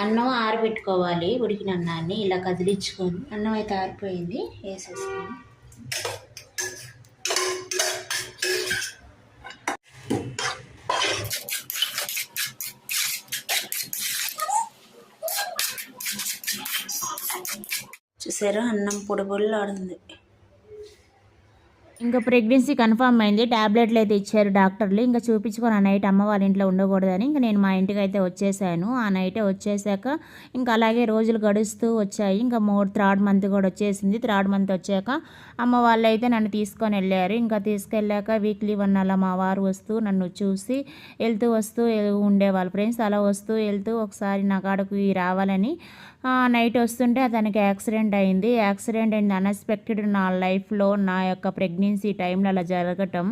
అన్నం ఆరబెట్టుకోవాలి. ఉడికిన అన్నాన్ని ఇలా కదిలించుకొని, అన్నం అయితే ఆరిపోయింది, వేసేసుకొని చూసారా అన్నం పొడి పొడిలాడుతుంది. ఇంకా ప్రెగ్నెన్సీ కన్ఫర్మ్ అయింది. ట్యాబ్లెట్లు అయితే ఇచ్చారు డాక్టర్లు. ఇంకా చూపించుకొని ఆ నైట్ అమ్మ వాళ్ళ ఇంట్లో ఉండకూడదని ఇంకా నేను మా ఇంటికి అయితే వచ్చేసాను. ఆ నైటే వచ్చేసాక ఇంకా అలాగే రోజులు గడుస్తూ వచ్చాయి. ఇంకా థర్డ్ మంత్ కూడా వచ్చేసింది. థర్డ్ మంత్ వచ్చాక అమ్మ వాళ్ళు అయితే నన్ను తీసుకొని వెళ్ళారు. ఇంకా తీసుకెళ్ళాక వీక్లీ వన్ అలా మా వారు వస్తూ నన్ను చూసి వస్తూ ఉండేవాళ్ళు ఫ్రెండ్స్. అలా వస్తూ వెళ్తూ ఒకసారి నా కాడకు రావాలని నైట్ వస్తుంటే అతనికి యాక్సిడెంట్ అయింది. అన్ఎక్స్పెక్టెడ్ నా లైఫ్లో నా యొక్క ప్రెగ్నెన్సీ టైంలో అలా జరగటం.